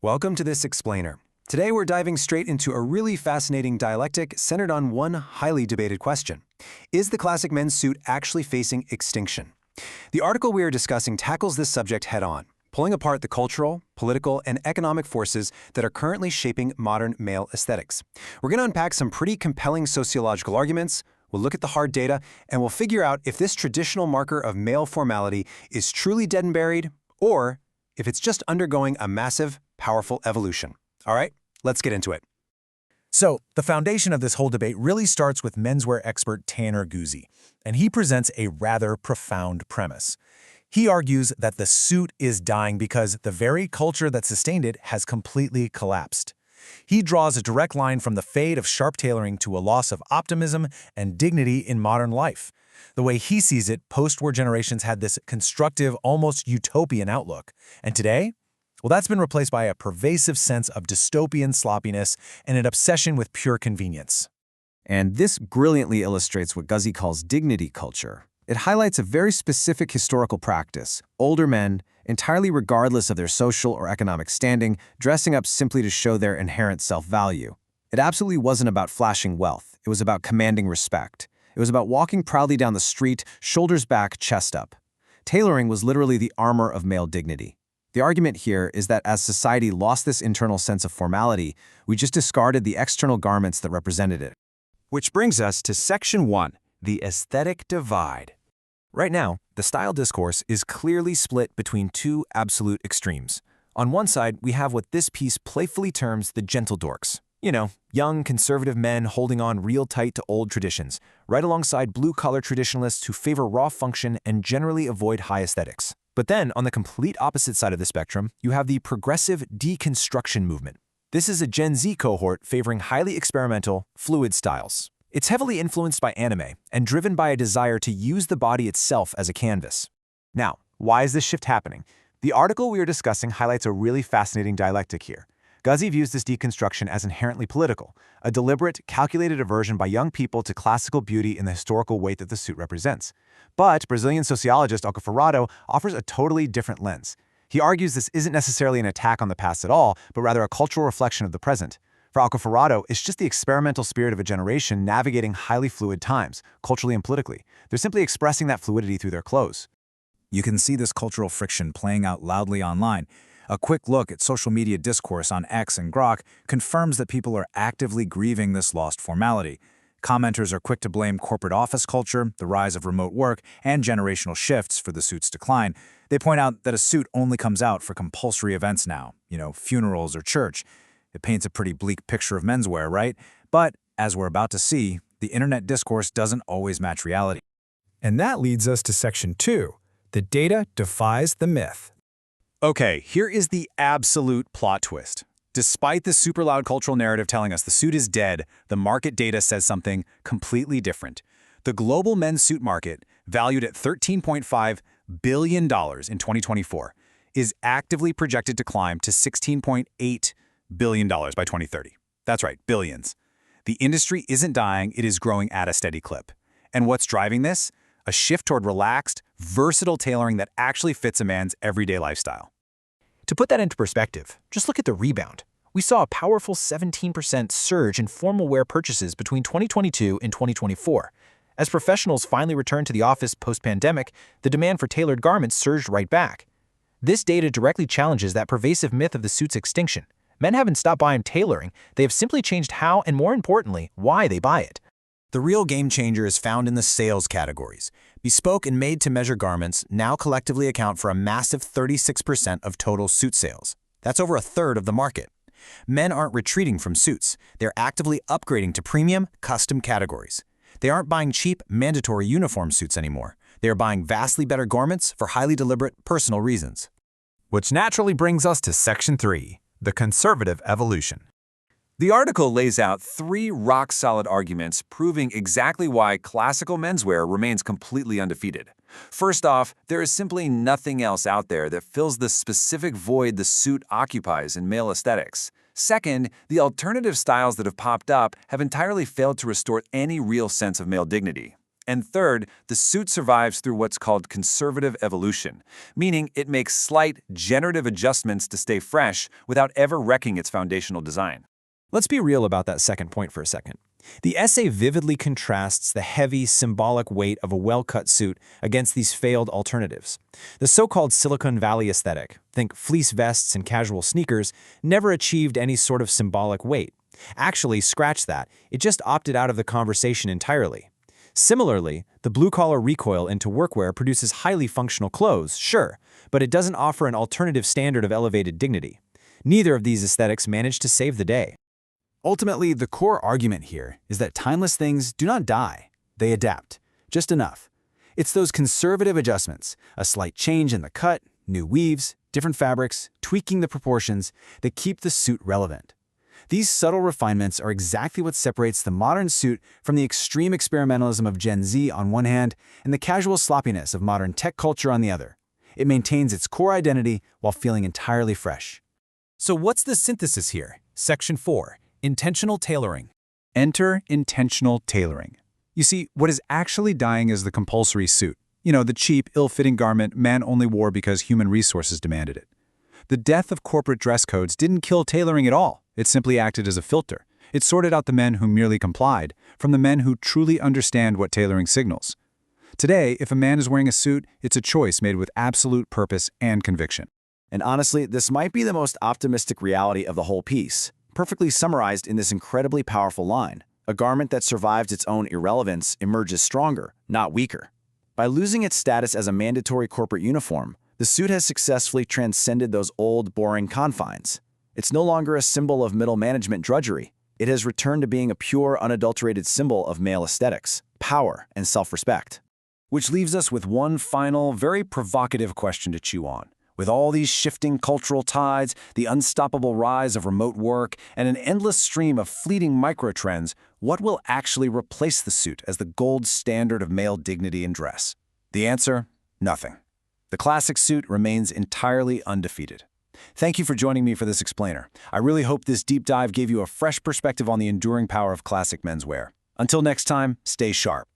Welcome to this explainer. Today we're diving straight into a really fascinating dialectic centered on one highly debated question. Is the classic men's suit actually facing extinction? The article we are discussing tackles this subject head-on, pulling apart the cultural, political, and economic forces that are currently shaping modern male aesthetics. We're going to unpack some pretty compelling sociological arguments, we'll look at the hard data, and we'll figure out if this traditional marker of male formality is truly dead and buried, or if it's just undergoing a massive, powerful evolution. All right, let's get into it. So, the foundation of this whole debate really starts with menswear expert Tanner Guzzi, and he presents a rather profound premise. He argues that the suit is dying because the very culture that sustained it has completely collapsed. He draws a direct line from the fade of sharp tailoring to a loss of optimism and dignity in modern life. The way he sees it, post-war generations had this constructive, almost utopian outlook. And today? Well, that's been replaced by a pervasive sense of dystopian sloppiness and an obsession with pure convenience. And this brilliantly illustrates what Guzzi calls dignity culture. It highlights a very specific historical practice: older men, entirely regardless of their social or economic standing, dressing up simply to show their inherent self-value. It absolutely wasn't about flashing wealth. It was about commanding respect. It was about walking proudly down the street, shoulders back, chest up. Tailoring was literally the armor of male dignity. The argument here is that as society lost this internal sense of formality, we just discarded the external garments that represented it. Which brings us to Section 1, the aesthetic divide. Right now, the style discourse is clearly split between two absolute extremes. On one side, we have what this piece playfully terms the gentle dorks. You know, young, conservative men holding on real tight to old traditions, right alongside blue-collar traditionalists who favor raw function and generally avoid high aesthetics. But then, on the complete opposite side of the spectrum, you have the progressive deconstruction movement. This is a Gen Z cohort favoring highly experimental, fluid styles. It's heavily influenced by anime and driven by a desire to use the body itself as a canvas. Now, why is this shift happening? The article we are discussing highlights a really fascinating dialectic here. Guzzi views this deconstruction as inherently political, a deliberate, calculated aversion by young people to classical beauty in the historical weight that the suit represents. But Brazilian sociologist Alcoforado offers a totally different lens. He argues this isn't necessarily an attack on the past at all, but rather a cultural reflection of the present. For Alcoforado, it's just the experimental spirit of a generation navigating highly fluid times, culturally and politically. They're simply expressing that fluidity through their clothes. You can see this cultural friction playing out loudly online. A quick look at social media discourse on X and Grok confirms that people are actively grieving this lost formality. Commenters are quick to blame corporate office culture, the rise of remote work, and generational shifts for the suit's decline. They point out that a suit only comes out for compulsory events now, funerals or church. It paints a pretty bleak picture of menswear, right? But, as we're about to see, the internet discourse doesn't always match reality. And that leads us to Section 2. The data defies the myth. Okay, here is the absolute plot twist. Despite the super loud cultural narrative telling us the suit is dead, the market data says something completely different. The global men's suit market, valued at $13.5 billion in 2024, is actively projected to climb to $16.8 billion by 2030. That's right, billions. The industry isn't dying, it is growing at a steady clip. And what's driving this? A shift toward relaxed, versatile tailoring that actually fits a man's everyday lifestyle. To put that into perspective, just look at the rebound. We saw a powerful 17% surge in formal wear purchases between 2022 and 2024. As professionals finally returned to the office post-pandemic, the demand for tailored garments surged right back. This data directly challenges that pervasive myth of the suit's extinction. Men haven't stopped buying tailoring, they have simply changed how and, more importantly, why they buy it. The real game changer is found in the sales categories. Bespoke and made-to-measure garments now collectively account for a massive 36% of total suit sales. That's over a third of the market. Men aren't retreating from suits. They're actively upgrading to premium, custom categories. They aren't buying cheap, mandatory uniform suits anymore. They are buying vastly better garments for highly deliberate, personal reasons. Which naturally brings us to Section 3, the conservative evolution. The article lays out 3 rock-solid arguments proving exactly why classical menswear remains completely undefeated. First off, there is simply nothing else out there that fills the specific void the suit occupies in male aesthetics. Second, the alternative styles that have popped up have entirely failed to restore any real sense of male dignity. And third, the suit survives through what's called conservative evolution, meaning it makes slight, generative adjustments to stay fresh without ever wrecking its foundational design. Let's be real about that second point for a second. The essay vividly contrasts the heavy, symbolic weight of a well-cut suit against these failed alternatives. The so-called Silicon Valley aesthetic, think fleece vests and casual sneakers, never achieved any sort of symbolic weight. Actually, scratch that, it just opted out of the conversation entirely. Similarly, the blue-collar recoil into workwear produces highly functional clothes, sure, but it doesn't offer an alternative standard of elevated dignity. Neither of these aesthetics managed to save the day. Ultimately, the core argument here is that timeless things do not die. They adapt. Just enough. It's those conservative adjustments, a slight change in the cut, new weaves, different fabrics, tweaking the proportions, that keep the suit relevant. These subtle refinements are exactly what separates the modern suit from the extreme experimentalism of Gen Z on one hand and the casual sloppiness of modern tech culture on the other. It maintains its core identity while feeling entirely fresh. So what's the synthesis here? Section 4. Intentional tailoring. Enter intentional tailoring. You see, what is actually dying is the compulsory suit. The cheap, ill-fitting garment man only wore because human resources demanded it. The death of corporate dress codes didn't kill tailoring at all. It simply acted as a filter. It sorted out the men who merely complied from the men who truly understand what tailoring signals. Today, if a man is wearing a suit, it's a choice made with absolute purpose and conviction. And honestly, this might be the most optimistic reality of the whole piece, perfectly summarized in this incredibly powerful line. A garment that survives its own irrelevance emerges stronger, not weaker. By losing its status as a mandatory corporate uniform, the suit has successfully transcended those old, boring confines. It's no longer a symbol of middle management drudgery. It has returned to being a pure, unadulterated symbol of male aesthetics, power, and self-respect. Which leaves us with one final, very provocative question to chew on. With all these shifting cultural tides, the unstoppable rise of remote work, and an endless stream of fleeting microtrends, what will actually replace the suit as the gold standard of male dignity and dress? The answer? Nothing. The classic suit remains entirely undefeated. Thank you for joining me for this explainer. I really hope this deep dive gave you a fresh perspective on the enduring power of classic menswear. Until next time, stay sharp.